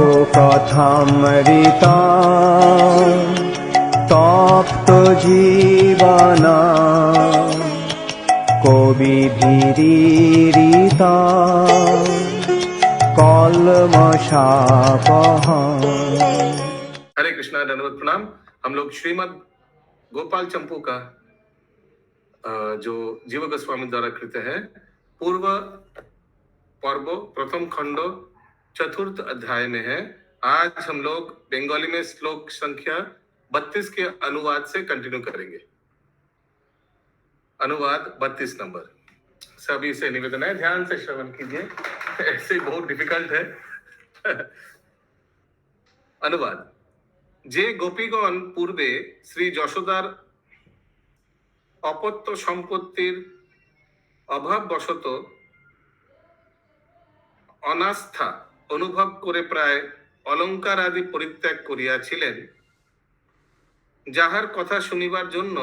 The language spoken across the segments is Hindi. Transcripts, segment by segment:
প্রভু কথামৃতা তপ্ত জীবনা কবি ভীরিতা কলমশাপহা। हरे कृष्णा, धन्यवाद, प्रणाम। हम लोग श्रीमद गोपाल चंपू का जो जीव गोस्वामी द्वारा कृत है पूर्व पर्व प्रथम खंड चतुर्थ अध्याय में है। आज हम लोग बंगाली में श्लोक संख्या 32 के अनुवाद से कंटिन्यू करेंगे। अनुवाद 32 नंबर। सभी से निवेदन है, ध्यान से श्रवण कीजिए, ऐसे बहुत डिफिकल्ट है। अनुवाद। যে গোপীগণ পূর্বে শ্রী যশোদার অপত্য সম্পত্তির অভাববশত অনাস্থা অনুভব করে প্রায় অলঙ্কার আদি পরিত্যাগ করিয়াছিলেন, যাহার কথা শুনিবার জন্য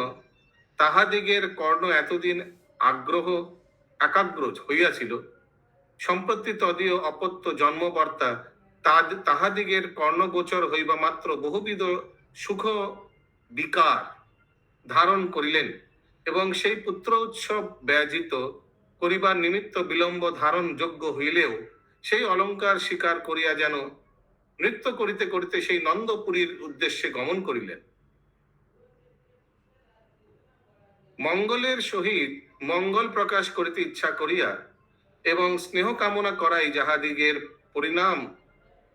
তাহাদিগের কর্ণ এতদিন একাগ্র হইয়াছিল, সম্প্রতি তদীয় অপত্য জন্মবর্তা তাহাদিগের কর্ণগোচর হইবা মাত্র বহুবিধ সুখ বিকার ধারণ করিলেন এবং সেই পুত্র উৎসব ব্যজিত করিবার নিমিত্ত বিলম্ব ধারণ যোগ্য হইলেও সেই অলঙ্কার স্বীকার করিয়া যেন নৃত্য করিতে করিতে সেই নন্দপুরীর উদ্দেশ্যে গমন করিলেন। মঙ্গলের সহিত মঙ্গল প্রকাশ করিতে ইচ্ছা করিয়া এবং স্নেহ কামনা করাই যাহাদিগের পরিণাম,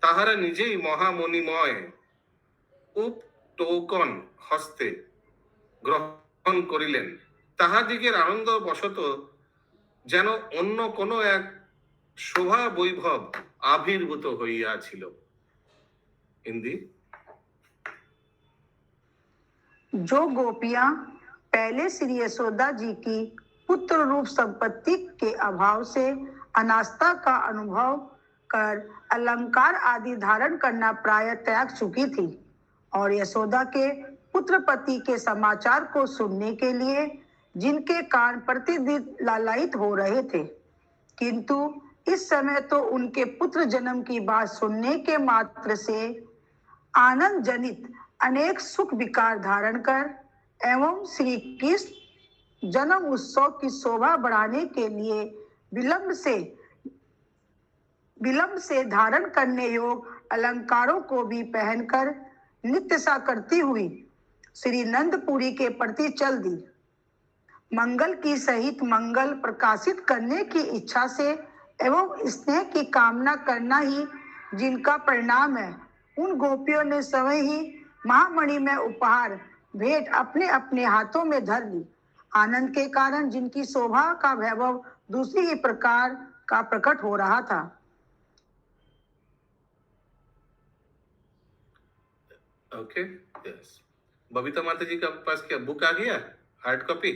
তাহারা নিজেই মহামণিময় উপটোকন হস্তে গ্রহণ করিলেন। তাহাদিগের আনন্দ বশত যেন অন্য কোনো এক শোভা বৈভব আবির্ভূত হইয়াছিল। हिंदी। जो गोपियां पहले श्री यशोदा जी की पुत्र रूप संपत्ति के अभाव से अनास्था का अनुभव कर अलंकार आदि धारण करना प्राय त्याग चुकी थी और यशोदा के पुत्र पति के समाचार को सुनने के लिए जिनके कान प्रतिदिन लालायित हो रहे थे, किंतु इस समय तो उनके पुत्र जन्म की बात सुनने के मात्र से आनंद जनित अनेक सुख विकार धारण कर एवं श्री कृष्ण जन्म उत्सव की शोभा बढ़ाने के लिए विलंब से धारण करने योग अलंकारों को भी पहनकर नित्य सा करती हुई श्री नंदपुरी के प्रति चल दी। मंगल की सहित मंगल प्रकाशित करने की इच्छा से एवं स्नेह की कामना करना ही जिनका परिणाम है, उन गोपियों ने स्वयं ही महामणि में उपहार भेंट अपने अपने हाथों में धर ली। आनंद के कारण जिनकी शोभा का वैभव दूसरी ही प्रकार का प्रकट हो रहा था। Okay, yes. बबीता माता जी के पास क्या बुक आ गया, हार्ड कॉपी?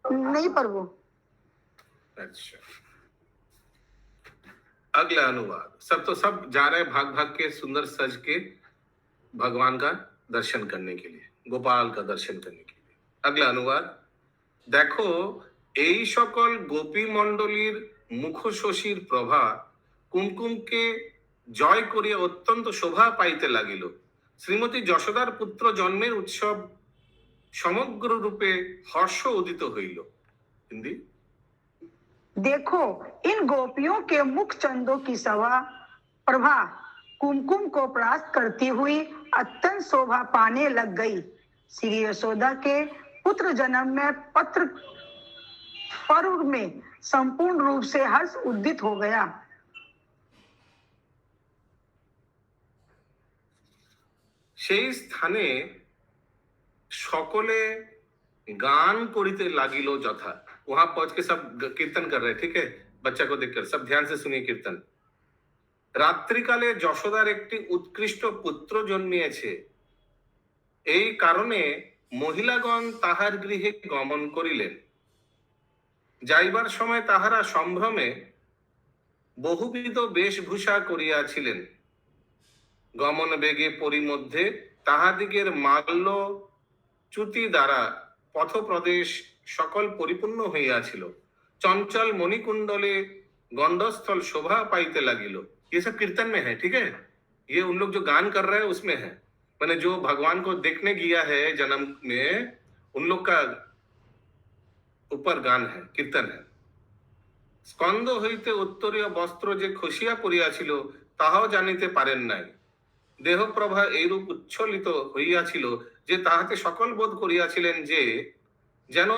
नहीं प्रभु। अच्छा, अगला अनुवाद। सब जा रहे हैं भाग भाग के सुंदर सज के भगवान का दर्शन करने के लिए, गोपाल का दर्शन करने के लिए। अगला अनुवाद। देखो এই সকল গোপী মণ্ডলীর মুখশশীর প্রভা কুমকুমকে জয় করিয়া অত্যন্ত শোভা পাইতে লাগিল। শ্রীমতী যশোদার পুত্র জন্মের উৎসব সমগ্র রূপে হর্ষ উদিত হইল। हिंदी। देखो इन गोपियों के मुख चंदों की सभा प्रभा कुमकुम को प्राप्त करती हुई अत्यंत शोभा पाने लग गई। श्री यशोदा के पुत्र जन्म में पर्व में संपूर्ण रूप से हर्ष उदित हो गया। সেই স্থানে সকলে গান করিতে লাগিল যথা। वहां पहुंच के सब कीर्तन कर रहे, ठीक है? बच्चा को देखकर सब ध्यान से सुनिए कीर्तन। রাত্রিকালে যশোদার একটি উৎকৃষ্ট পুত্র জন্মিয়েছে, এই কারণে মহিলাগণ তাহার গৃহে গমন করিলেন। যাইবার সময় তাহারা সম্ভ্রমে বহুবিধ বেশভূষা করিয়াছিলেন। গমন বেগে পরিমধ্যে তাহাদিগের মাল্য চ্যুতি দ্বারা পথপ্রদেশ সকল পরিপূর্ণ হইয়াছিল। চঞ্চল মণিকুণ্ডলে गंडस्थल शोभा पाइते लगिल। ये सब कीर्तन में है, ठीक है? ये उन लोग जो गान कर रहे हैं उसमें है, मैंने जो भगवान को देखने गया है जन्म में, उन लोग का ऊपर गान है, कीर्तन है। স্কন্দ হইতে উত্তরীয় বস্ত্র যে খসিয়া পড়িয়াছিল তাহাও জানিতে পারেন নাই। দেহপ্রভা এইরূপ উচ্ছ্বলিত হইয়াছিল যে তাহাতে সকল বোধ করিয়াছিলেন যে যেন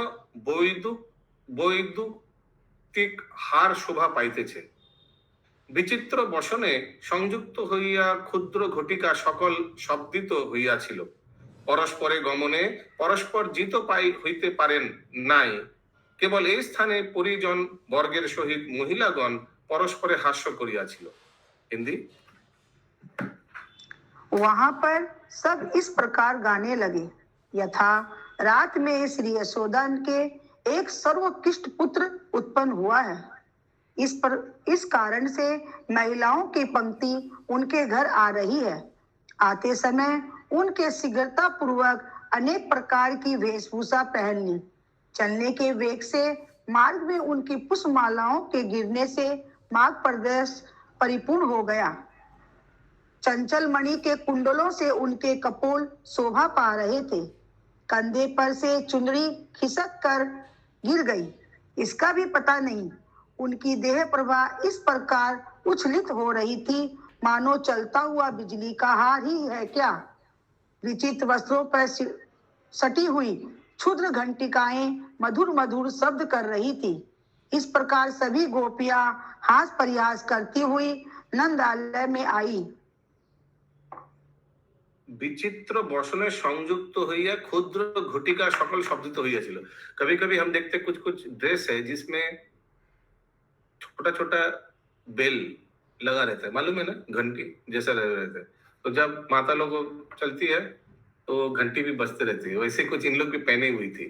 বৈদ্যুতিক হার শোভা পাইতেছে। বিচিত্র বসনে সংযুক্ত হইয়া ক্ষুদ্র ঘটিকা সকল শব্দিত হইয়াছিল। পরস্পরে গমনে পরস্পর জিত পাই হইতে পারেন নাই। কেবল এই স্থানে পরিজন বর্গের সহিত মহিলাগণ পরস্পরে হাস্য করিয়াছিল। হিন্দি। वहां पर सब इस प्रकार गाने लगे, यथा रात में श्री यशोदा के एक सर्वोत्कृष्ट पुत्र उत्पन्न हुआ है। इस कारण से महिलाओं की पंक्ति उनके घर आ रही है। आते समय उनके शीघ्रता पूर्वक अनेक प्रकार की वेशभूषा पहन ली। चलने के वेग से मार्ग में उनकी पुष्पमालाओं के गिरने से मार्ग प्रदेश परिपूर्ण हो गया। चंचल मणि के कुंडलों से उनके कपोल शोभा पा रहे थे। कंधे पर से चुनरी खिसक कर गिर गई, इसका भी पता नहीं। उनकी देह प्रभा इस प्रकार उछलित हो रही थी मानो चलता हुआ बिजली का हार ही है क्या। विचित्र वस्त्रों पर सटी हुई क्षुद्र घंटिकाएं मधुर मधुर शब्द कर रही थी। इस प्रकार सभी गोपियां हास परिहास करती हुई नंदालय में आई। विचित्र बसने संयुक्त होइया क्षुद्र घटिका सकल शब्दित होइयाছিল। कभी कभी हम देखते कुछ कुछ ड्रेस है जिसमें छोटा छोटा बेल लगा रहता है, मालूम है ना, घंटी जैसा रहता है। तो जब माता लोग चलती है तो घंटी भी बजते रहती है, वैसे कुछ इन लोग भी पहने हुई थी।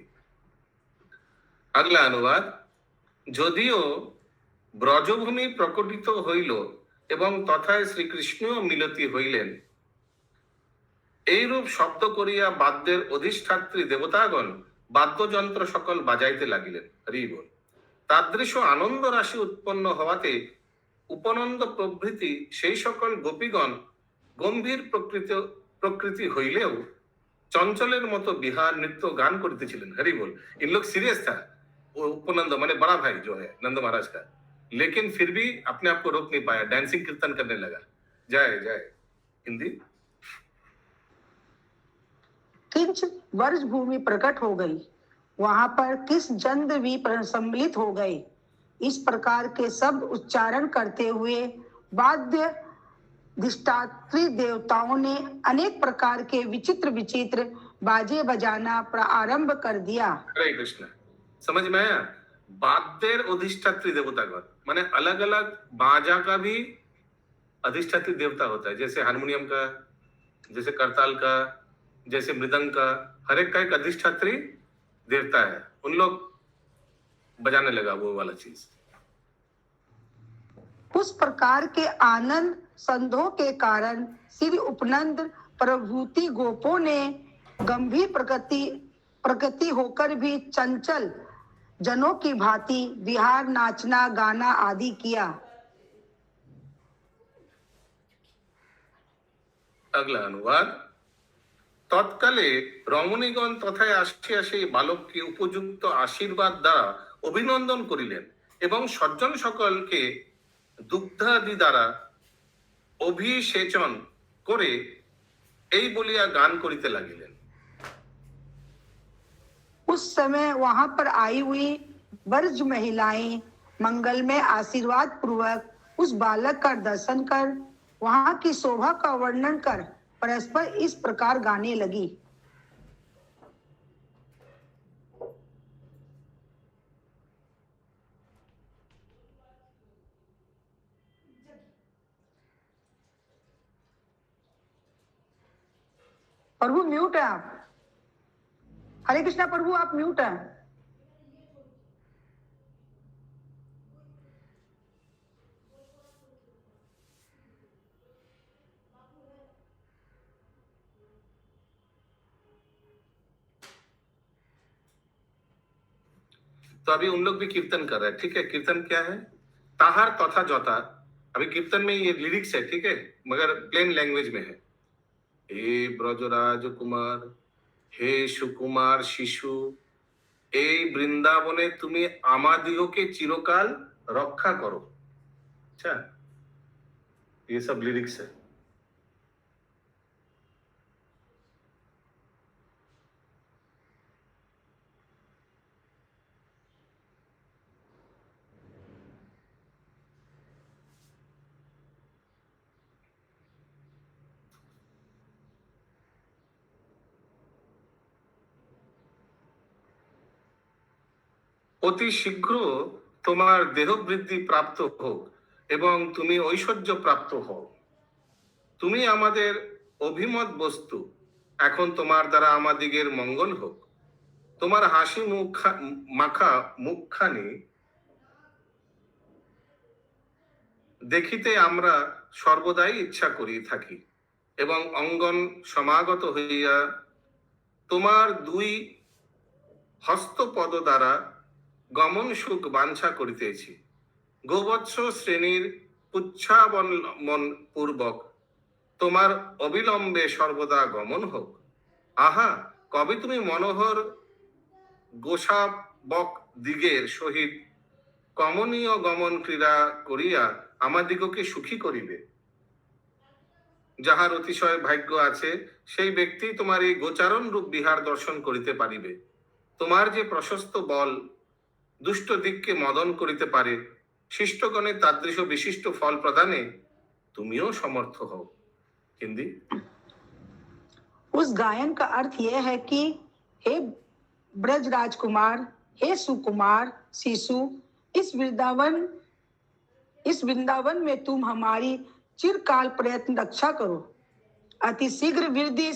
अगला अनुवाद। যদিও ব্রজভূমি প্রকটিত হইল এবং তথায় শ্রীকৃষ্ণও মিলতি হইলেন, এইরূপ শব্দ করিয়া বাদ্যের অধিষ্ঠাত্রী দেবতাগণ বাদ্যযন্ত্র সকল বাজাইতে লাগিলেন। হরি বল। তাদৃশ আনন্দ রাশি উৎপন্ন হওয়াতে উপনন্দ প্রভৃতি সেই সকল গোপীগণ গম্ভীর প্রকৃতি হইলেও চঞ্চলের মতো বিহার নৃত্য গান করিতেছিলেন। হরি बोल। इन लोग सीरियस था, वो उपनंद माने बड़ा भाई जो है नंद महाराज का, लेकिन फिर भी अपने आप को रोक नहीं पाया, डांसिंग कीर्तन करने लगा। जय जय। हिंदी। किंच वर्ष भूमि प्रकट हो गई, वहां पर किस जंद भी सम्मिलित हो गए। इस प्रकार के शब्द उच्चारण करते हुए वाद्य अधिष्ठात्री देवताओं ने अनेक प्रकार के विचित्र विचित्र बाजे बजाना प्रारंभ कर दिया। हरे कृष्ण। समझ में आया? वाद्येर अधिष्ठात्री देवतागण माने अलग अलग बाजा का भी अधिष्ठात्री देवता होता है, जैसे हारमोनियम का, जैसे करताल का, जैसे मृदंग का, हर एक का एक अधिष्ठात्री देवता है। उन लोग बजाने लगा वो वाला चीज। उस प्रकार के आनंद संधों के कारण श्री उपनंद प्रभूति गोपों ने गंभीर प्रकृति होकर भी चंचल जनों की भांति विहार, नाचना, गाना आदि किया। अगला अनुवाद। তৎকালে রমণীগণ তথায় আসিয়া সেই বালককে উপযুক্ত আশীর্বাদ দ্বারা অভিনন্দন করিলেন এবং সজ্জন সকলকে দুগ্ধাদি দ্বারা অভিষেচন করে এই বলিয়া গান করিতে লাগিলেন। उस समय वहां पर आई हुई वर्ज महिलाएं मंगलमय आशीर्वाद पूर्वक उस बालक का दर्शन कर वहां की शोभा का वर्णन कर परस्पर इस प्रकार गाने लगी। प्रभु म्यूट है आप। हरे कृष्णा प्रभु आप म्यूट हैं। तो अभी उन लोग भी कीर्तन कर रहे हैं, ठीक है। कीर्तन क्या है? ताहार तथा जता अभी कीर्तन में ये लिरिक्स है, ठीक है, मगर प्लेन लैंग्वेज में है। हे ব্রজরাজ কুমার, হে সুকুমার শিশু, এই বৃন্দাবনে তুমি আমাদিগকে চিরকাল রক্ষা করো। अच्छा, ये सब लिरिक्स है। অতি শীঘ্র তোমার দেহ বৃদ্ধি প্রাপ্ত হোক এবং তুমি ঐশ্বর্য প্রাপ্ত হও। তুমি আমাদের অভিমত বস্তু, এখন তোমার দ্বারা আমাদিগের মঙ্গল হোক। তোমার হাসি মাখা মুখখানি দেখিতে আমরা সর্বদাই ইচ্ছা করি থাকি এবং অঙ্গন সমাগত হইয়া তোমার দুই হস্তপদ দ্বারা গমন সুখ বাঞ্ছা করিতেছি। গোবৎস শ্রেণীর পুচ্ছাবলম্বন পূর্বক তোমার অবিলম্বে সর্বদা গমন হোক। আহা, কবে তুমি মনোহর গোসাবক দিগের সহিত কমনীয় গমন ক্রীড়া করিয়া আমাদিগকে সুখী করিবে। যাহার অতিশয় ভাগ্য আছে সেই ব্যক্তি তোমার এই গোচারণ রূপ বিহার দর্শন করিতে পারিবে। তোমার যে প্রশস্ত বল দুষ্ট দিককে মদন করিতে পারে, শিষ্টগণে তাদৃশ বিশিষ্ট ফল প্রদানে তুমিও সমর্থ হও। हिंदी। उस गायन का अर्थ यह है कि हे ब्रज राजकुमार, हे सुकुमार शिशु, इस वृंदावन में तुम हमारी चिरकाल प्रयत्न रक्षा करो। अति शीघ्र वृद्धि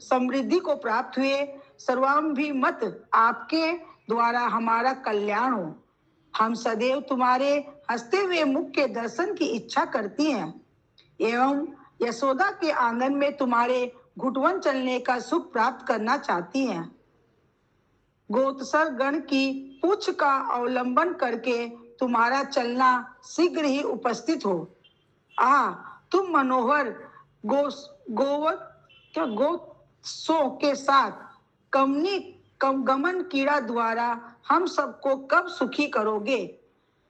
समृद्धि को प्राप्त हुए सर्वाभिमत आपके द्वारा हमारा कल्याण हो। हम सदैव तुम्हारे हंसते हुए मुख के दर्शन की इच्छा करती हैं एवं यशोदा के आंगन में तुम्हारे घुटवन चलने का सुख प्राप्त करना चाहती हैं। गोत्सर गण की पूछ का अवलंबन करके तुम्हारा चलना शीघ्र ही उपस्थित हो। तुम मनोहर गोवत्सों के साथ गमन कीड़ा द्वारा हम सबको कब सुखी करोगे।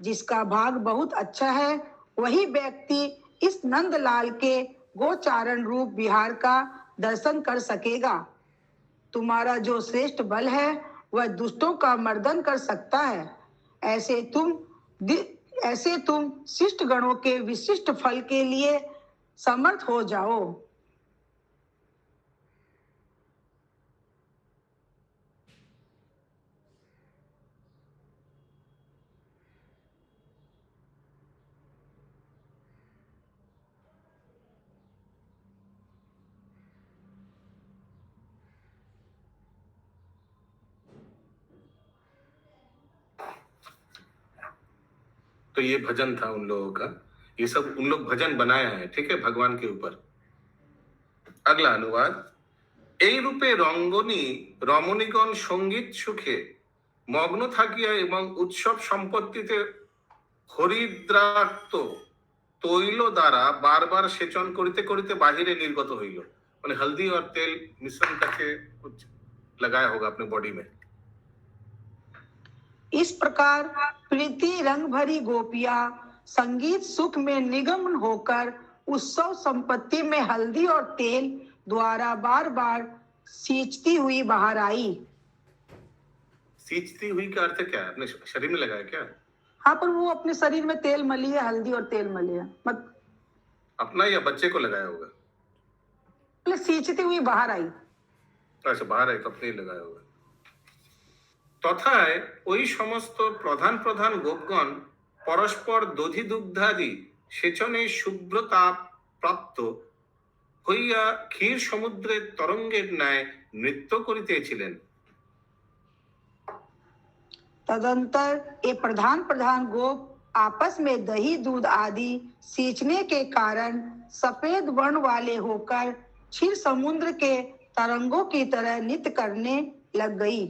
जिसका भाग बहुत अच्छा है वही व्यक्ति इस नंदलाल के गोचारण रूप विहार का दर्शन कर सकेगा। तुम्हारा जो श्रेष्ठ बल है वह दुष्टों का मर्दन कर सकता है। ऐसे तुम शिष्ट गणों के विशिष्ट फल के लिए समर्थ हो जाओ। तो ये भजन था उन लोगों का, ये सब उन लोग भजन बनाया है, ठीक है, भगवान के ऊपर। अगला अनुवाद। এই রূপে রমণীগণ সঙ্গীত সুখে মগ্ন থাকিয়া এবং উৎসব সম্পত্তিতে হরিদ্রাক্ত তৈল দ্বারা বারবার সেচন করিতে করিতে বাহিরে নির্গত হইল। মানে हल्दी और तेल मिश्रण करके कुछ लगाया होगा अपने बॉडी में। इस प्रकार प्रीति रंग भरी गोपियां संगीत सुख में निगमन होकर उत्सव संपत्ति में हल्दी और तेल द्वारा बार बार सींचती हुई बाहर आई। सींचती हुई का अर्थ क्या है? अपने शरीर में लगाया क्या? हाँ, पर वो अपने शरीर में तेल मली है, हल्दी और तेल मली है। अपना या बच्चे को लगाया होगा? सींचती हुई बाहर आई। अच्छा, बाहर आई तो अपने ही लगाया होगा। তথায় ওই সমস্ত প্রধান প্রধান গোপগণ পরস্পর দধি দুগ্ধাদি সেচনে শুভ্রতা প্রাপ্ত হইয়া ক্ষীর সমুদ্রের তরঙ্গের ন্যায় নৃত্য করিতেছিলেন। तदंतर ये प्रधान प्रधान गोप आपस में दही दूध आदि सींचने के कारण सफेद वर्ण वाले होकर क्षीर समुद्र के तरंगों की तरह नृत्य करने लग गई।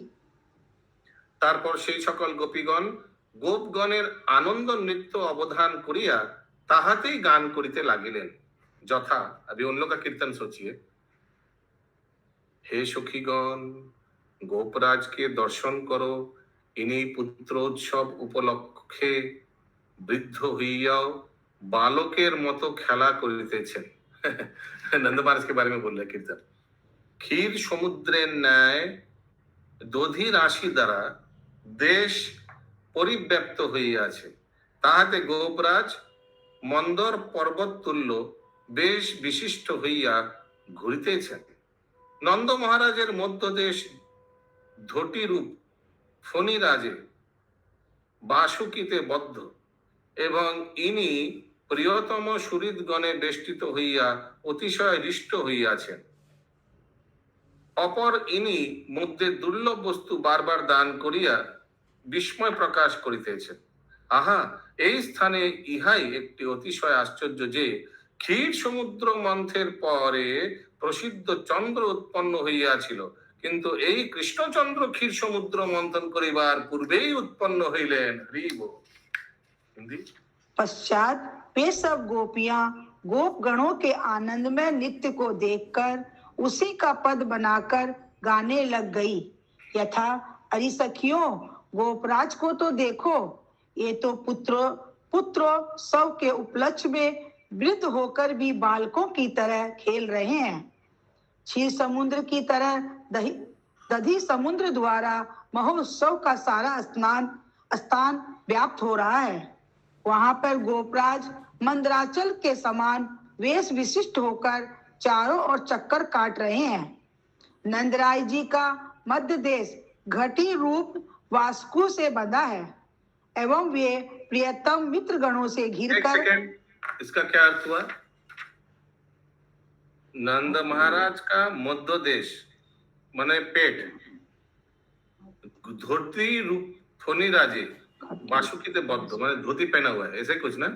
তারপর সেই সকল গোপীগণ গোপগণের আনন্দ নৃত্য অবধান করিয়া ताहातेई गान करिते लागिलेन যথা। अभी उन लोग का कीर्तन सोचिए। हे সখীগণ, গোপরাজকে দর্শন করো, ইনি পুত্রোৎসব উপলক্ষে বৃদ্ধ হইয়াও বালকের মতো খেলা করিতেছেন। नंद महाराज के बारे में बोल रहे कीर्तन। ক্ষীর সমুদ্রের ন্যায় দধি রাশি দ্বারা দেশ পরিব্যাপ্ত হইয়াছে, তাহাতে গোপরাজ মন্দর পর্বত তুল্য বেশ বিশিষ্ট হইয়া ঘুরিতেছেন। নন্দ মহারাজের মধ্যদেশ ধটি রূপ ফণিরাজে বাসুকিতে বদ্ধ এবং ইনি প্রিয়তম সুহৃদগণে বেষ্টিত হইয়া অতিশয় হৃষ্ট হইয়াছেন। অপর ইনি মধ্যে দুর্লভ বস্তু বারবার দান করিয়া বিস্ময় প্রকাশ করিতেছেন। আহা, এই স্থানে ইহাই একটি অতিশয় আশ্চর্য যে ক্ষীর সমুদ্র মন্থের পরে প্রসিদ্ধ চন্দ্র উৎপন্ন হইয়াছিল, কিন্তু এই কৃষ্ণচন্দ্র ক্ষীর সমুদ্র মন্থন করিবার পূর্বেই উৎপন্ন হইলেন। হরি বল। হিন্দি। पश्चात वे सब गोपियां गोप गणों के आनंद में नृत्य को देखकर उसी का पद बनाकर गाने लग गई। यथा, अरे सखियों, गोपराज को तो देखो, ये तो पुत्रोत्सव के उपलक्ष्य में वृद्ध होकर भी बालकों की तरह खेल रहे हैं। क्षीर समुद्र की तरह दधी समुद्र द्वारा महोत्सव का सारा स्थान व्याप्त हो रहा है। वहां पर गोपराज मंदराचल के समान वेश विशिष्ट होकर चारों ओर चक्कर काट रहे हैं। नंदराय जी का मध्य देश घटी रूप वास्कु से बंधा है एवं वे प्रियतम मित्र गणों से घिर कर। इसका क्या अर्थ हुआ? नंद महाराज का मध्य देश माने पेट धोती रूप फणिराजे বাসুকিতে বদ্ধ মানে ধুতি পहना हुआ है, ऐसे कुछ ना।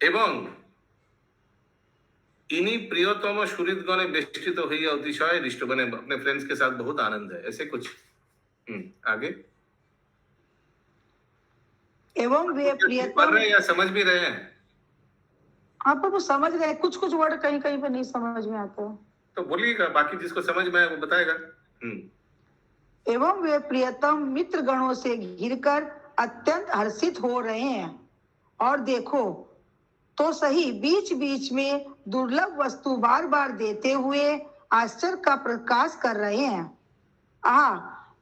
এবং इन्हीं प्रियतम सुहृदगणे बेष्टित हइया अतिशय हृष्ट, बने अपने फ्रेंड्स के साथ बहुत आनंद है, ऐसे कुछ। आगे। एवं वे प्रियतम पढ़ रहे हैं या समझ भी रहे हैं? आप वो समझ रहे हैं, कुछ कुछ वर्ड कहीं कहीं पे नहीं समझ में आते हैं तो बोलिएगा, बाकी जिसको समझ में आए वो बताएगा। एवं वे प्रियतम मित्र गणों से घिरकर अत्यंत हर्षित हो रहे हैं। और देखो तो सही, बीच बीच में दुर्लभ वस्तु बार बार देते हुए आश्चर्य का प्रकाश कर रहे हैं।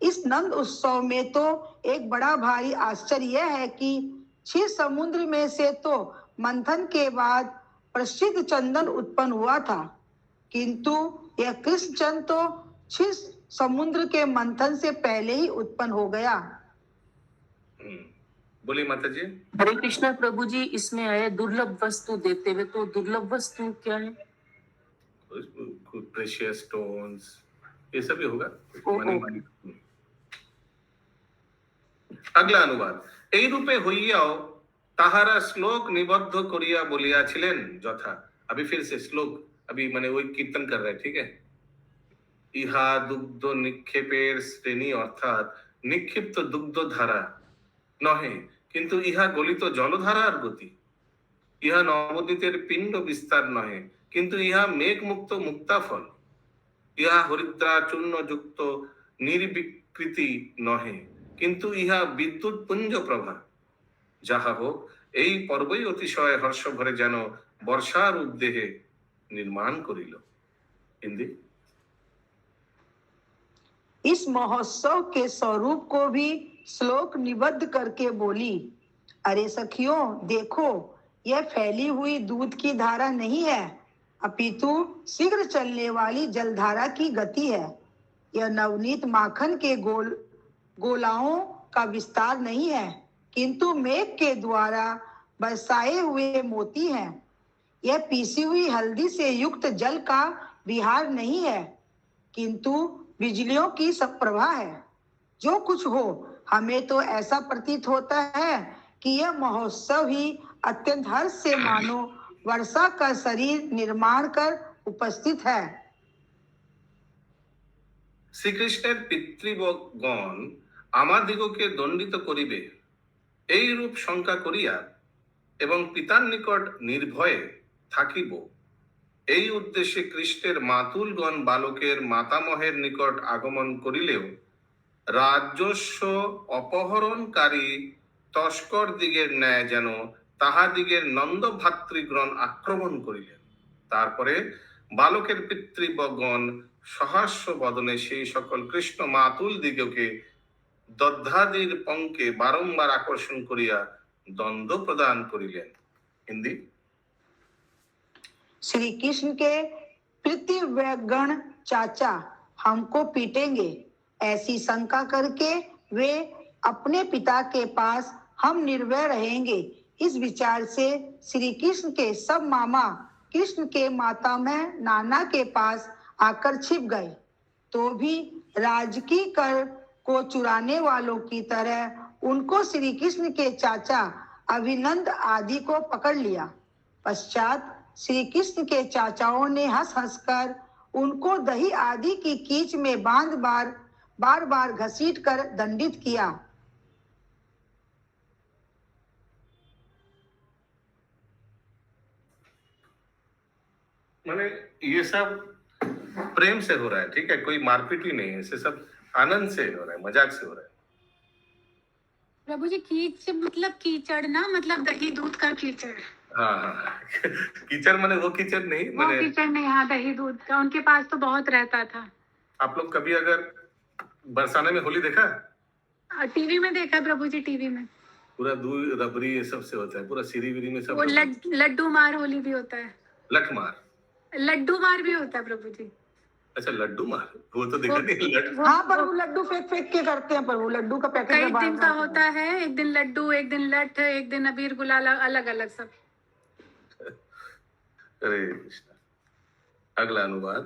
इस नंद उत्सव में तो एक बड़ा भारी आश्चर्य यह है कि क्षीर समुद्र में से तो मंथन के बाद प्रसिद्ध चंदन उत्पन्न हुआ था, किंतु यह कृष्ण चंद्र तो क्षीर समुद्र के मंथन से पहले ही उत्पन्न हो गया। बोली माता जी। हरे कृष्णा प्रभु जी, इसमें आया दुर्लभ वस्तु देते हुए, तो दुर्लभ वस्तु क्या है? प्रेशियस स्टोन्स, ये सब ही होगा। अगला अनुवाद। এই রূপে হইয়াও তাহারা শ্লোক নিবদ্ধ করিয়া বলিয়াছিলেন যথা। अभी फिर से श्लोक, अभी माने वही कीर्तन कर रहे हैं, ठीक है। ইহা দুগ্ধ নিক্ষেপের শ্রেণী, অর্থাৎ নিক্ষিপ্ত দুগ্ধ ধারা নহে, কিন্তু ইহা গলিত জলধারার গতি। ইহা নবদ্বীপের পিণ্ড বিস্তার নহে, কিন্তু ইহা মেঘমুক্ত মুক্তাফল। ইহা হরিদ্রা চূর্ণ যুক্ত নির্বিকৃতি নহে, কিন্তু ইহা বিদ্যুৎ পুঞ্জ প্রভা। যাহা হোক, এই পর্বই অতিশয় হর্ষ ভরে যেন বর্ষার উদ্দেহে निर्माण करिल। हिंदी। इस महोत्सव के स्वरूप को भी श्लोक निबद्ध करके बोली, अरे सखियों, देखो, यह फैली हुई दूध की धारा नहीं है, अपितु शीघ्र चलने वाली जलधारा की गति है। यह नवनीत माखन के गोलाओं का विस्तार नहीं है, किंतु मेघ के द्वारा बरसाए हुए मोती हैं। यह पीसी हुई हल्दी से युक्त जल का विहार नहीं है, किंतु बिजलियों की सब प्रभा है। जो कुछ हो, हमें तो ऐसा प्रतीत होता है कि यह महोत्सव ही अत्यंत हर्ष से मानो वर्षा का शरीर निर्माण कर उपस्थित है। श्री कृष्णेर पितृगण আমাদিগকে দণ্ডিত করিবে এই রূপ শঙ্কা করিয়া এবং পিতার নিকট নির্ভয়ে থাকিব, এই উদ্দেশ্যে কৃষ্ণের মাতুলগণ বালকের মাতামহের নিকট আগমন করিলেও রাজস্ব অপহরণকারী তস্কর দিগের ন্যায় যেন তাহাদিগের নন্দ ভাতৃগণ আক্রমণ করিলেন। তারপরে বালকের পিতৃগণ সহাস্য বদনে সেই সকল কৃষ্ণ মাতুল দিগকে দধ্যাদির পঙ্কে বারংবার আকর্ষণ করিয়া দ্বন্দ্ব প্রদান করিলেন। হিন্দি। श्री कृष्ण के पितृव्यगण चाचा हमको पीटेंगे, ऐसी शंका करके वे अपने पिता के पास हम निर्भय रहेंगे, इस विचार से श्री कृष्ण के सब मामा कृष्ण के मातामह नाना के पास आकर छिप गए। तो भी राजकी कर को चुराने वालों की तरह उनको श्री कृष्ण के चाचा अभिनंद आदि को पकड़ लिया। पश्चात श्री कृष्ण के चाचाओं ने हंस हंसकर उनको दही आदि की कीच में बांध बार बार घसीट कर दंडित किया। माने ये सब प्रेम से हो रहा है, ठीक है, कोई मारपीट ही नहीं है, इसे सब आनंद से हो रहा है, मजाक से हो रहा है। प्रभु जी कीच मतलब कीचड़ ना, मतलब दही दूध का कीचड़। हाँ हाँ कीचड़ माने वो कीचड़ नहीं, वो माने कीचड़ नहीं, हाँ दही दूध का उनके पास तो बहुत रहता था। आप लोग कभी अगर बरसाने में होली देखा? टीवी में देखा प्रभु जी, टीवी में पूरा दूध रबड़ी ये सब से होता है, पूरा सिरी विरी में सब वो लड्डू मार होली भी होता है, लठ मार, लड्डू मार भी होता है प्रभु जी। अच्छा लड्डू मार, वो तो देखा नहीं। हाँ पर वो लड्डू फेंक फेंक के करते हैं, पर वो लड्डू का पैकेट कई दिन का होता है, एक दिन लड्डू, एक दिन लठ, एक दिन अबीर गुलाल, अलग अलग सब। हरे कृष्ण। अगला अनुवाद।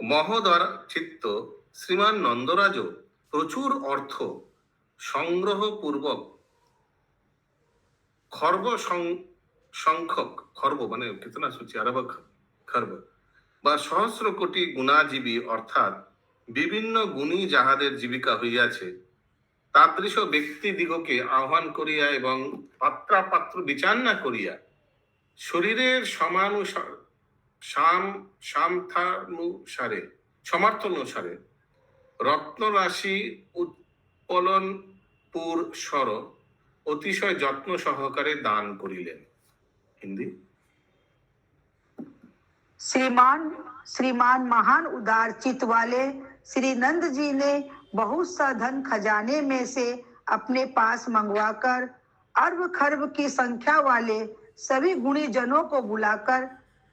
মহোদর চিত্ত শ্রীমান নন্দরাজ প্রচুর অর্থ সংগ্রহ পূর্বক খর্ব সংখ্যক, খর্ব মানে কিতনা সোচি আরব খর্ব বা সহস্র কোটি গুণাজীবী অর্থাৎ বিভিন্ন গুণী যাহাদের জীবিকা হইয়াছে তাদৃশ ব্যক্তি দিগকে আহ্বান করিয়া এবং পাত্রাপাত্র বিচার না করিয়া শরীরের সামর্থ্যানুসারে রত্নরাশি উৎপলন পুর স্বর অতিশয় যত্ন সহকারে দান করিলেন। হিন্দি। श्रीमान महान उदार चित्त वाले श्री नंद जी ने बहुत सा धन खजाने में से अपने पास मंगवाकर अरब खरब की संख्या वाले सभी गुणी जनों को बुलाकर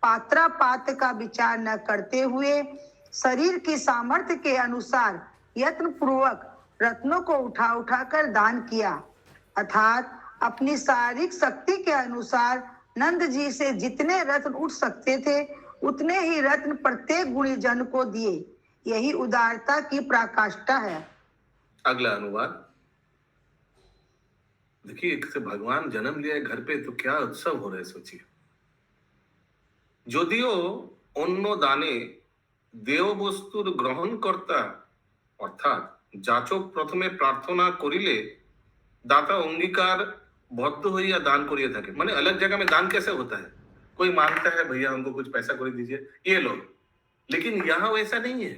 पात्रा पात्र का विचार न करते हुए शरीर की सामर्थ्य के अनुसार यत्न पूर्वक रत्नों को उठा कर दान किया। अर्थात अपनी शारीरिक शक्ति के अनुसार नंद जी से जितने रत्न उठ सकते थे उतने ही रत्न प्रत्येक गुणी जन को दिए। यही उदारता की पराकाष्ठा है। अगला अनुवाद। देखिए भगवान जन्म लिया है घर पे तो क्या उत्सव हो रहा है सोचिए। যদিও অন্য দানে দেহ বস্তুর গ্রহণকর্তা অর্থাৎ যাচক প্রথমে প্রার্থনা করিলে दाता अंगीकार बद्ध होइया दान करिए থাকে, माने अलग जगह में दान कैसे होता है, कोई मांगता है भैया हमको कुछ पैसा कर दीजिए ये लो, लेकिन यहाँ वैसा नहीं है,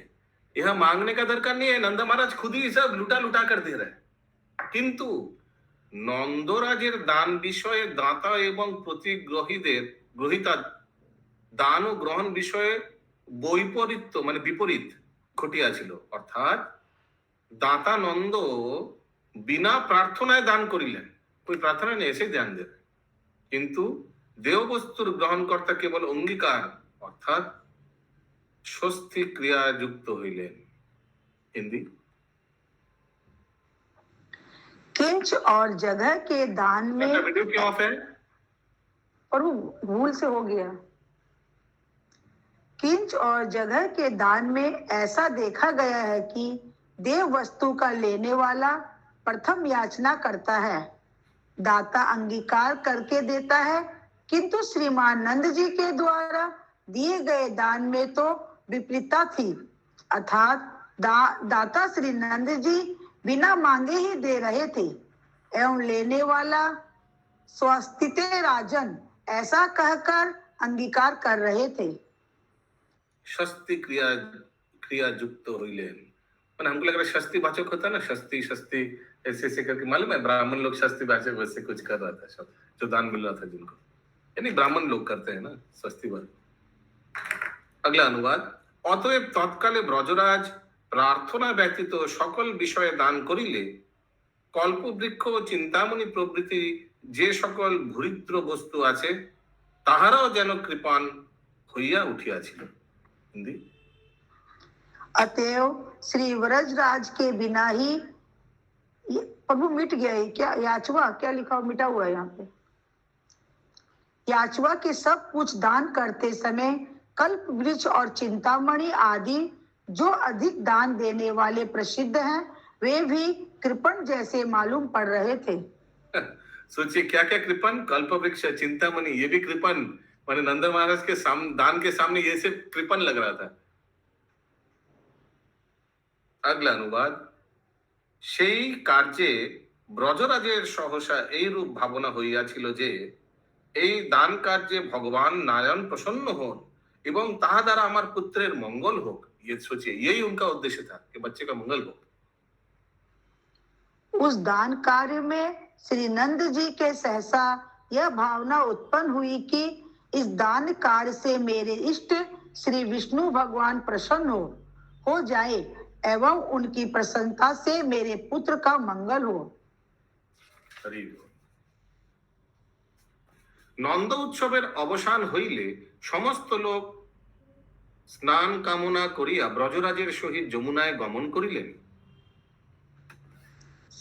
यहाँ मांगने का दरकार नहीं है, नंदा महाराज खुद ही सब लुटा कर दे रहे हैं। किंतु নন্দরাজের দান বিষয়ে দাতা এবং প্রতিগ্রহীদের গ্রহিতা দান ও গ্রহণ বিষয়ে বৈপরীত্য মানে বিপরীত ঘটিয়াছিল। অর্থাৎ দাতা নন্দ बिना प्रार्थनाয় দান করিলেন, कोई प्रार्थना नहीं ऐसे ध्यान दे रहे, किंतु देव वस्तुर ग्रहणकर्ता केवल अंगीकार अर्थात स्वस्ति क्रिया युक्त हইলেন। हिंदी। किंच और जगह के दान में वीडियो क्यों ऑफ है? और वो भूल से हो गया। किंच और जगह के दान में ऐसा देखा गया है कि देव वस्तु का लेने वाला प्रथम याचना करता है, दाता अंगीकार करके देता है, किंतु श्रीमान नंद जी के द्वारा दिए गए दान में तो विपरीतता थी। अर्थात दाता श्री नंद जी बिना मांगे ही दे रहे थे एवं लेने वाला स्वस्तिते राजन ऐसा कहकर अंगीकार कर रहे थे। शस्ति क्रिया क्रिया युक्त होइलेन। मैंने हमको लग रहा है शस्ति वाचक होता है ना, शस्ति शस्ति ऐसे ऐसे करके, मालूम है ब्राह्मण लोग शस्ति वाचक वैसे कुछ कर रहा था, सब जो दान मिल रहा था जिनको, यानी ब्राह्मण लोग करते हैं ना स्वस्ति वाद। अगला अनुवाद। অতএব তৎকালে ব্রজরাজ প্রার্থনা ব্যতীত সকল বিষয়ে দান করিলে কল্পবৃক্ষ ও চিন্তামণি প্রভৃতি যে সকল ভূরিদ্র বস্তু আছে তাহারাও যেন কৃপাণ হইয়া উঠিয়াছিল। হিন্দি। अतएव श्री व्रजराज के बिना ही प्रभु मिट गया है क्या? याचवा क्या लिखा हुआ, मिटा हुआ है यहाँ पे। याचवा के सब कुछ दान करते समय कल्प वृक्ष और चिंतामणि आदि जो अधिक दान देने वाले प्रसिद्ध हैं वे भी कृपण जैसे मालूम पड़ रहे थे। सोचिए क्या क्या कृपण, कल्प वृक्ष, चिंतामणि, ये भी कृपण, माने नंद महाराज के दान के सामने ये सिर्फ कृपण लग रहा था। अगला अनुवाद। সেই কার্যে ব্রজরাজের সহসা এইরূপ ভাবনা হইয়াছিল যে এই দান কার্যে ভগবান नारायण प्रसन्न हों एवं ताहा द्वारा हमार पुत्रेर मंगल होक। ये सोचिए, यही उनका उद्देश्य था कि बच्चे का मंगल हो। उस दान कार्य में श्री नंद जी के सहसा यह भावना उत्पन्न हुई कि इस दान कार्य से मेरे इष्ट श्री विष्णु भगवान प्रसन्न हो जाए एवं उनकी प्रसन्नता से मेरे पुत्र का मंगल हो। নন্দ উৎসবের অবসান হইলে সমস্ত লোক স্নান কামনা করিয়া ব্রজরাজের সহিত যমুনায় গমন করিলেন।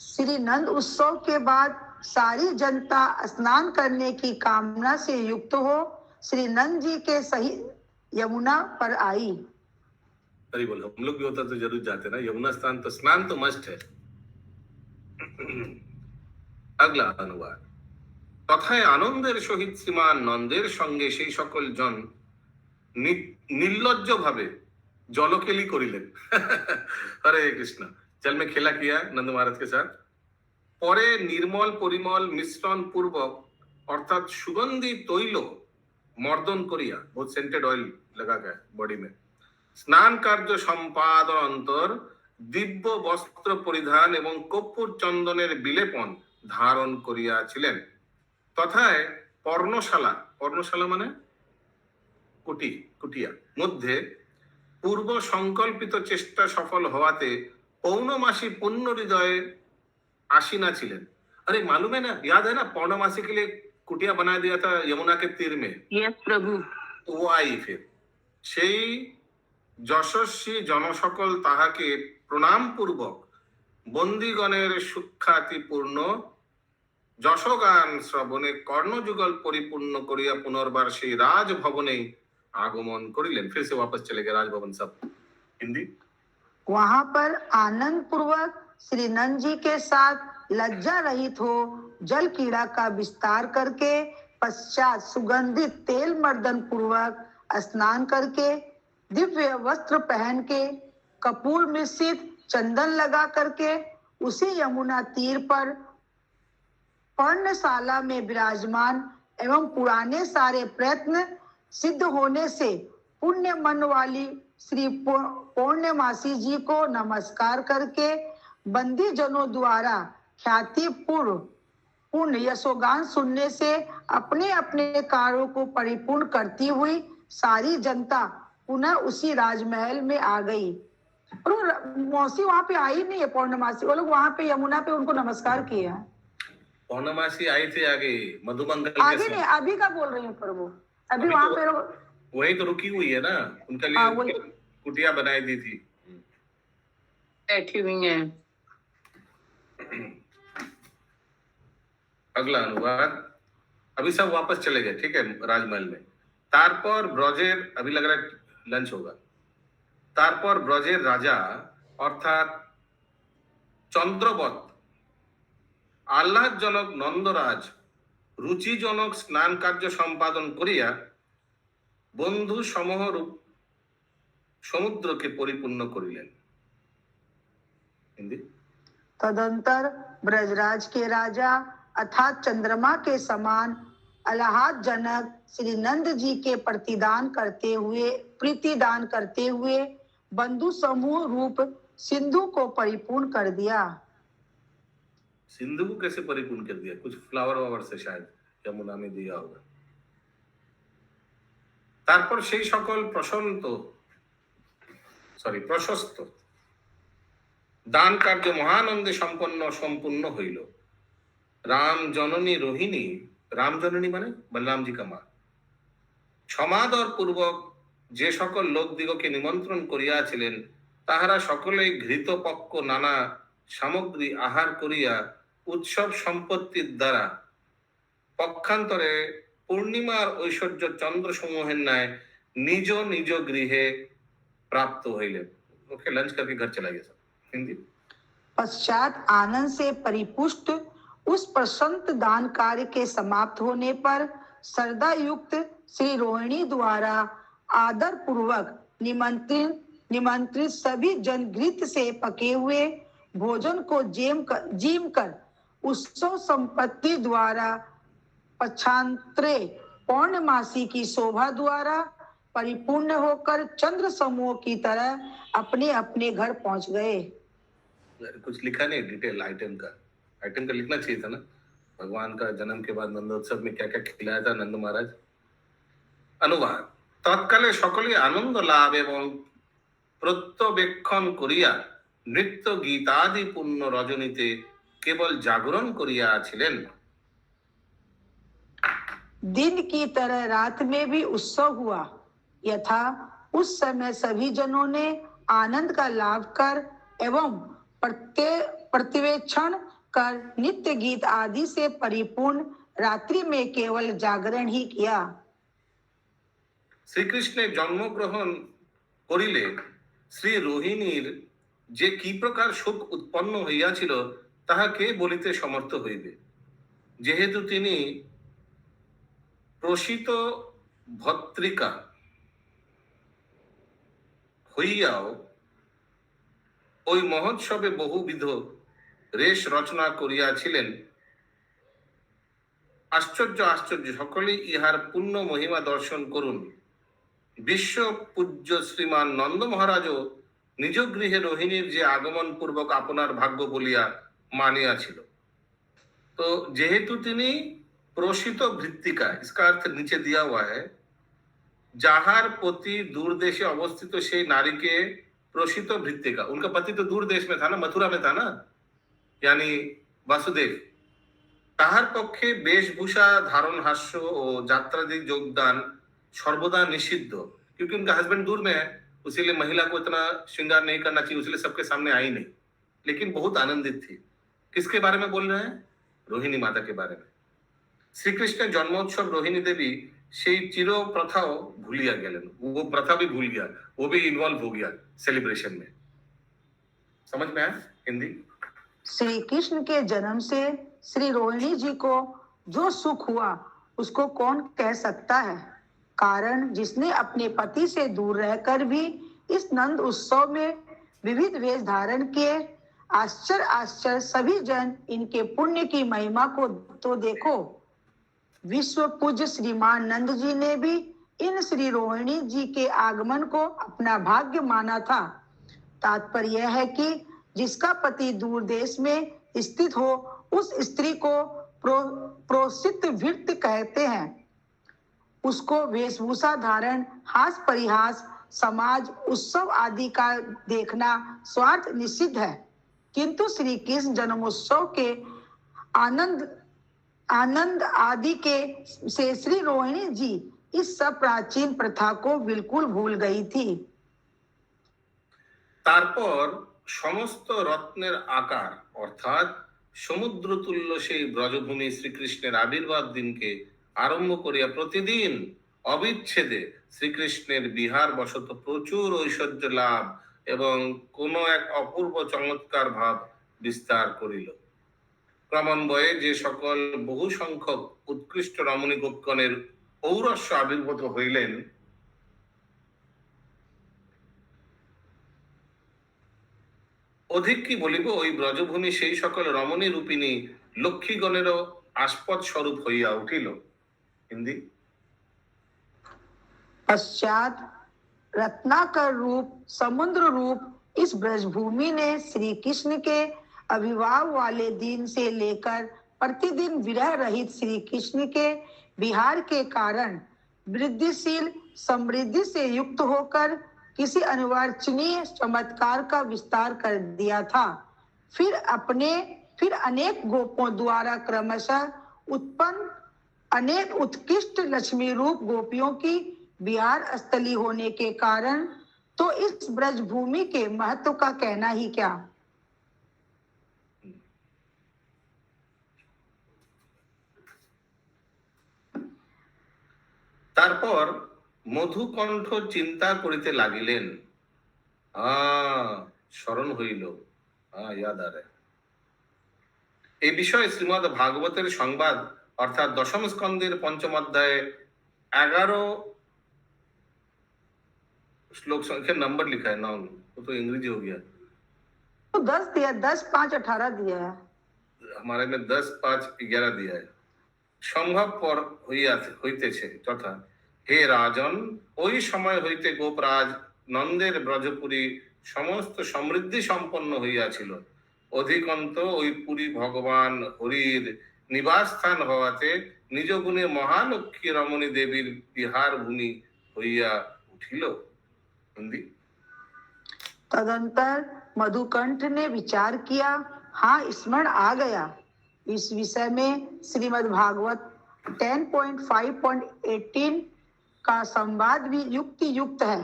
श्री नंद उत्सव के बाद सारी जनता स्नान करने की कामना से युक्त हो श्री नंद जी के सहित यमुना पर आई। अरे बोलो, हम लोग भी होता तो जरूर जाते ना यमुना स्नान, तो स्नान तो मस्ट है। अगला अनुवाद। তথায় আনন্দের সহিত শ্রীমান নন্দের সঙ্গে সেই সকল জন निर्लज्ज भावे जलकेली करिलेन। हरे कृष्ण। जल में खेला किया नंद महाराज के साथ। परे निर्मल परिमल मिश्रण पूर्वक अर्थात सुगंधी तैल मर्दन करिया, बहुत सेंटेड ऑयल लगा गया बॉडी में, स्नान कार्य सम्पादन अंतर दिव्य वस्त्र परिधान एवं कपूर चंदनेर बिलेपन धारण करियाছিলেন। तथाय पर्णशाला, पर्णशाला माने कुटी, कुटिया मध्य पूर्व संकल्पित चेष्टा सफल होवाते पौर्णमासी पुण्य हृदय आसीना छिलेन। अरे मालूम है ना, याद है ना, पौर्णमासी के लिए कुटिया बना दिया था यमुना के तीर में। यस प्रभु। तो वो आई फिर সেই যশস্বী জনসকল তাহাকে প্রণাম পূর্বক বন্দীগণের সুখ্যাতিপূর্ণ যশগান শ্রবণে কর্ণযুগল পরিপূর্ণ করিয়া পুনর্বার সেই রাজভবনে आगमन करिलेन। फिर से वापस चले गए राजभवन सब। हिंदी। वहां पर आनंद पूर्वक श्री नंद जी के साथ लज्जा रहित हो जल कीड़ा का विस्तार करके पश्चात सुगंधित तेल मर्दन पूर्वक स्नान करके दिव्य वस्त्र पहन के कपूर मिश्रित चंदन लगा करके उसी यमुना तीर पर पर्णशाला में विराजमान एवं पुराने सारे प्रयत्न सिद्ध होने से पुण्य मन वाली श्री पौर्णमासी जी को नमस्कार करके बंदी जनों द्वारा ख्याति पूर्ण यशोगान सुनने से अपने अपने कार्यों को परिपूर्ण करती हुई सारी जनता पुनः उसी राजमहल में आ गई। और मौसी वहां पे आई नहीं है, पौर्णमासी, वो लोग वहां पे यमुना पे उनको नमस्कार किए हैं। पौर्णमासी आई थी आगे मधुमंगल आगे नहीं, अभी का बोल रही हूँ प्रभु, अभी वहां पे वही तो रुकी हुई है ना, उनके लिए कुटिया बनाई दी थी, बैठी हुई है। अगला अनुवाद। अभी सब वापस चले गए, ठीक है, राजमहल में। तारपर ब्रजेर, अभी लग रहा है लंच होगा। तारपर ब्रजेर राजा अर्थात चंद्रवत आह्लादजनक नंदराज रुचिजनक स्नान कार्य सम्पादन करिया बंधु समूह रूप समुद्र के परिपूर्ण करिलेन। हिंदी। तदंतर ब्रजराज के राजा अर्थात चंद्रमा के समान अल्लाह जनक श्री नंद जी के प्रीतिदान करते हुए बंधु समूह रूप सिंधु को परिपूर्ण कर दिया। सिंधु को कैसे परिपूर्ण कर दिया? कुछ फ्लावर वावर से शायद यमुना में दिया होगा। তারপর সেই সকল প্রশস্ত দান কার্য মহানন্দে সম্পূর্ণ হইল। রাম জননী রোহিণী, রাম জননী মানে বলরামজি কা মা, সমাদর পূর্বক যে সকল লোকদিগকে নিমন্ত্রণ করিয়াছিলেন তাহারা সকলেই ঘৃতপক্ক নানা সামগ্রী আহার করিয়া উৎসব সম্পত্তির দ্বারা পক্ষান্তরে পূর্ণিমার ঐশ্বর্য চন্দ্র সমূহের ন্যায় নিজ নিজ গৃহে प्राप्त হইলেন। ओके, लंच करके घर चला गया सब। हिंदी। पश्चात आनंद से परिपुष्ट उस प्रशंत दान कार्य के समाप्त होने पर श्रद्धा युक्त श्री रोहिणी द्वारा आदर पूर्वक निमंत्रित सभी जन घृत से पके हुए भोजन को जीम कर उत्सव संपत्ति द्वारा पक्षांतरे पौर्णमासी की शोभा द्वारा परिपूर्ण होकर चंद्र समूह की तरह अपने अपने घर पहुंच गए। कुछ लिखा नहीं डिटेल आइटम का लिखना चाहिए था ना। भगवान का जन्म के बाद नंदोत्सव में क्या क्या खिलाया था नंद महाराज। अनुवाद। तत्काले सकले आनंद लाभ एवं प्रत्यवेक्षण करिया नृत्य गीतादि पूर्ण रजनीते केवल जागरण करिया छिलेन। दिन की तरह रात में भी उत्सव हुआ यथा उस समय सभी जनों ने आनंद का लाभ कर एवं प्रतिवेक्षण कर नित्य गीत आदि से परिपूर्ण रात्रि में केवल जागरण ही किया। श्री कृष्ण जन्मग्रहण करिले श्री रोहिणीर जे की प्रकार सुख उत्पन्न हইয়াছিল তাহা কে বলিতে সমর্থ হইবে, যেহেতু তিনি প্রসিত ভত্রিকা হইয়াও ওই মহোৎসবে বহুবিধ রেশ রচনা করিয়াছিলেন। আশ্চর্য সকলেই ইহার পূর্ণ মহিমা দর্শন করুন। বিশ্ব পূজ্য শ্রীমান নন্দ মহারাজও নিজ গৃহে রোহিণীর যে আগমন পূর্বক আপনার ভাগ্য বলিয়া মানিয়াছিল। तो যেহেতু তিনি প্রসিত ভৃত্তিকা, इसका अर्थ नीचे दिया हुआ है, जाहार पति दूर देशे अवस्थित সেই নারীকে প্রসিত ভৃত্তিকা। उनका पति तो दूर देश में था ना, मथुरा में था ना, यानी वासुदेव। তাহার পক্ষে वेशभूषा धारण हास्य ও যাত্রাদি যোগদাन सर्वदा निषिद्ध, क्योंकि उनका हस्बैंड दूर में है, इसीलिए महिला को इतना श्रृंगार नहीं करना चाहिए, इसलिए सबके सामने आई नहीं, लेकिन बहुत आनंदित थी। किसके बारे में बोल रहे हैं? रोहिणी माता के बारे में। श्री कृष्ण जन्मोत्सव रोहिणी देवी সেই চির প্রথাও ভুলিয়া গেলেন, वो प्रथा भी भूल गया, वो भी इन्वॉल्व हो गया सेलिब्रेशन में। समझ में आया हिंदी? श्री कृष्ण के जन्म से श्री रोहिणी जी को जो सुख हुआ उसको कौन कह सकता है। कारण जिसने अपने पति से दूर रहकर भी इस नंद उत्सव में विविध वेश धारण किए, आश्चर्य सभी जन इनके पुण्य की महिमा को तो देखो। विश्व पूज्य श्रीमान नंद जी ने भी इन श्री रोहिणी जी के आगमन को अपना भाग्य माना था। तात्पर्य यह है कि जिसका पति दूर देश में स्थित हो उस स्त्री को प्रोसित भृत्य कहते हैं। उसको वेशभूषा धारण, हास परिहास, समाज उत्सव आदि का देखना स्वार्थ निषिद्ध है, किंतु श्री कृष्ण जन्मोत्सव के आनंद आदि के से श्री रोहिणी जी इस सब प्राचीन प्रथा को बिल्कुल भूल गई थी। তারপর সমস্ত রত্নের আকার অর্থাৎ সমুদ্র তুল্য সেই ব্রজভূমি শ্রীকৃষ্ণের আবির্ভাব দিনকে আরম্ভ করিয়া প্রতিদিন অবিচ্ছেদে শ্রীকৃষ্ণের বিহার বশত প্রচুর ঐশ্বর্য লাভ এবং কোন এক অপূর্ব চমৎকার ভাব বিস্তার করিল। ক্রমান্বয়ে যে সকল বহু সংখ্যক উৎকৃষ্ট রমণী গোপগণের ঔরস্য আবির্ভূত হইলেন, অধিক কি বলিব, ওই ব্রজভূমি সেই সকল রমণী রূপিণী লক্ষ্মীগণেরও आस्पद स्वरूप হইয়া উঠিল। हिंदी। पश्चात रत्नाकर रूप समुद्र रूप इस ब्रजभूमि ने श्री कृष्ण के अभिभाव वाले दिन से लेकर प्रतिदिन विरह रहित श्री कृष्ण के विहार के कारण वृद्धिशील समृद्धि से युक्त होकर किसी अनिवार्चनीय चमत्कार का विस्तार कर दिया था। फिर अनेक गोपों द्वारा क्रमशः उत्पन्न अनेक उत्कृष्ट लक्ष्मी रूप गोपियों की विहार स्थली होने के कारण तो इस ब्रजभूमि के महत्व का कहना ही क्या। তারপর মধুকণ্ঠ চিন্তা করিতে লাগিলেন। স্মরণ হইল, ইয়াদ আরে। এই বিষয়ে শ্রীমদ ভাগবতের সংবাদ অর্থাৎ দশম স্কন্ধের পঞ্চম অধ্যায়ে 11 श्लोक संख्या नंबर लिखा है ना, वो तो अंग्रेजी हो गया। तो 10 दिया, 10, 5, 18 दिया है, हमारे में 10, 5, 11 दिया है। সম্ভব পর হইতেছে তথা হে রাজন, ওই সময় হইতে গোপরাজ নন্দের ব্রজপুরী সমস্ত সমৃদ্ধি সম্পন্ন হইয়াছিল। অধিকন্ত ওই পুরী ভগবান হরির নিবাস স্থান হওয়াতে নিজ গুণে মহালক্ষ্মী রমণী দেবীর বিহার ভূমি হইয়া উঠিল। हिंदी। तदंतर मधुकंठ ने विचार किया, हाँ स्मरण आ गया। इस विषय में श्रीमद् भागवत 10.5.18 का संवाद भी युक्त है।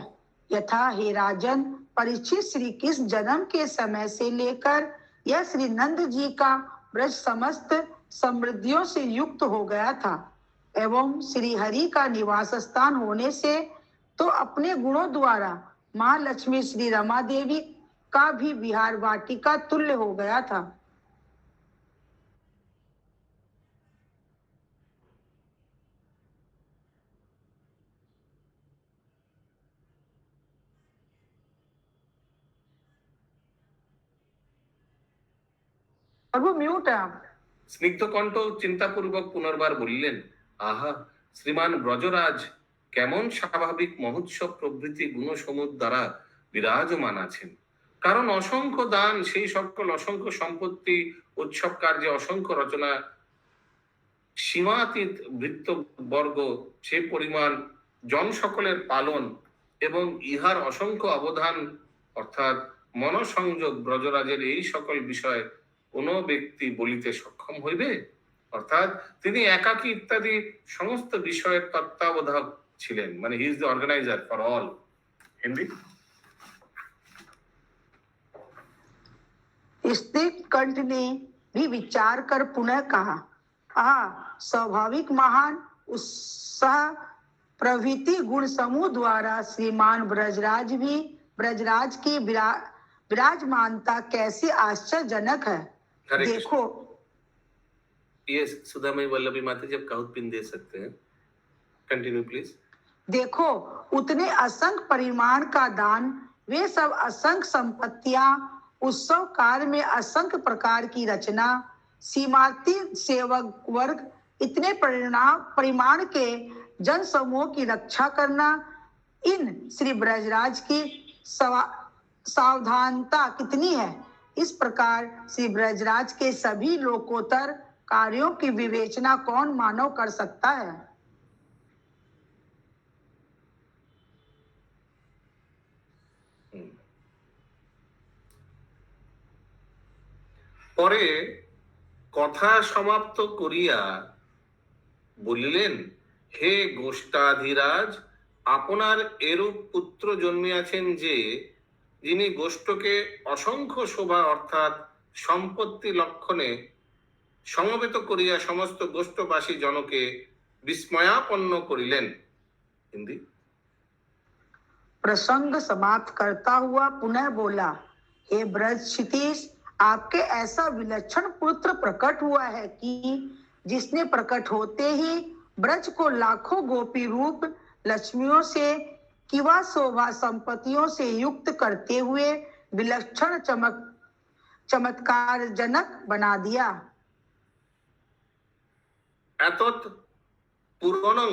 यथा हे राजन, परीक्षित श्री कृष्ण जन्म के समय से लेकर यह श्री नंद जी का ब्रज समस्त समृद्धियों से युक्त हो गया था एवं श्री हरि का निवास स्थान होने से तो अपने गुणों द्वारा महालक्ष्मी श्री रमा देवी का भी विहार वाटिका तुल्य हो गया था। और वो म्यूट है। স্নিগ্ধ কণ্ঠ চিন্তাপূর্বক পুনর্বার বললেন, আহা, শ্রীমান ব্রজরাজ কেমন স্বাভাবিক মহোৎসব প্রভৃতি গুণসমূহ দ্বারা বিরাজমান আছেন। কারণ অসংখ্য দান, সেই সকল অসংখ্য সম্পত্তি, উৎসব কার্যে অসংখ্য রচনা, সীমাতীত বৃত্তবর্গ, সে পরিমাণ জন সকলের পালন এবং ইহার অসংখ্য অবদান অর্থাৎ মনসংযোগ ব্রজরাজের এই সকল বিষয় কোন ব্যক্তি বলিতে সক্ষম হইবে। অর্থাৎ তিনি একাকী ইত্যাদি সমস্ত বিষয়ের তত্ত্বাবধায়ক ছিলেন, মানে he is the organiser for all. Hindi. कंठ ने भी विचार कर पुनः कहा, स्वाभाविक महान उत्साह प्रभृति गुण समूह द्वारा श्रीमान ब्रजराज की विराजमानता कैसी आश्चर्यजनक है। देखो, ये सुदामई वल्लभी माता जी, आप काउट पिन दे सकते हैं। Continue please. देखो, उतने असंख्य परिमाण का दान, वे सब असंख्य संपत्तियां, उत्सव काल में असंख्य प्रकार की रचना, सीमाती सेवक वर्ग, इतने परिमाण के जन समूह की रक्षा करना, इन श्री ब्रजराज की सावधानता कितनी है। इस प्रकार श्री ब्रजराज के सभी लोकोत्तर कार्यों की विवेचना कौन मानव कर सकता है। পরে কথা সমাপ্ত করিয়া বলিলেন, হে গোষ্ঠাধিরাজ, আপনার এরূপ পুত্র জন্মিয়াছেন যে, যিনি গোষ্ঠকে অসংখ্য শোভা অর্থাৎ সম্পত্তি লক্ষণে সমবেত করিয়া সমস্ত গোষ্ঠবাসী জনকে विस्मयापन्न करिलेन। हिंदी। प्रसंग समाप्त करता हुआ पुनः बोला, हे ब्रज क्षितिज, आपके ऐसा विलक्षण पुत्र प्रकट हुआ है कि जिसने प्रकट होते ही ब्रज को लाखों गोपी रूप लक्ष्मियों से किवा शोभा संपत्तियों से युक्त करते हुए विलक्षण चमत्कार जनक बना दिया। এতৎ পূর্বনং,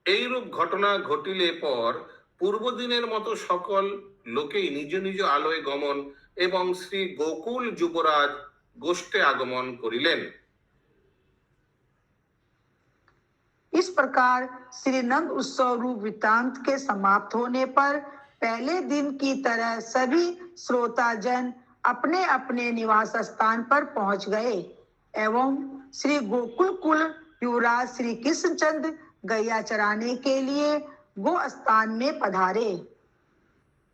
এইরূপ ঘটনা ঘটিলে পর পূর্বদিনের মতো সকল লোকেই নিজ নিজ আলোয় গমন এবং শ্রী গোকুল যুবরাজ গোষ্ঠে আগমন করিলেন। इस प्रकार श्री नंद उत्सव रूप वृत्तांत के समाप्त होने पर पहले दिन की तरह सभी श्रोताजन अपने अपने निवास स्थान पर पहुंच गए एवं श्री गोकुल कुल युवराज श्री कृष्णचंद्र गैया चराने के लिए गो स्थान में पधारे।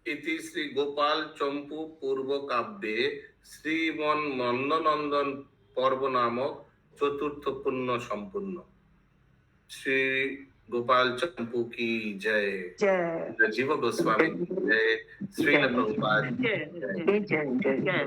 इति श्री गोपाल चंपू पूर्व काव्ये श्रीमन मन्ननंदन पर्व नामक चतुर्थ पुण्य संपूर्ण। श्री गोपाल चंपू की जय। जय जीव गोस्वामी की जय। श्री प्रभुपाद की जय। जय जय जय।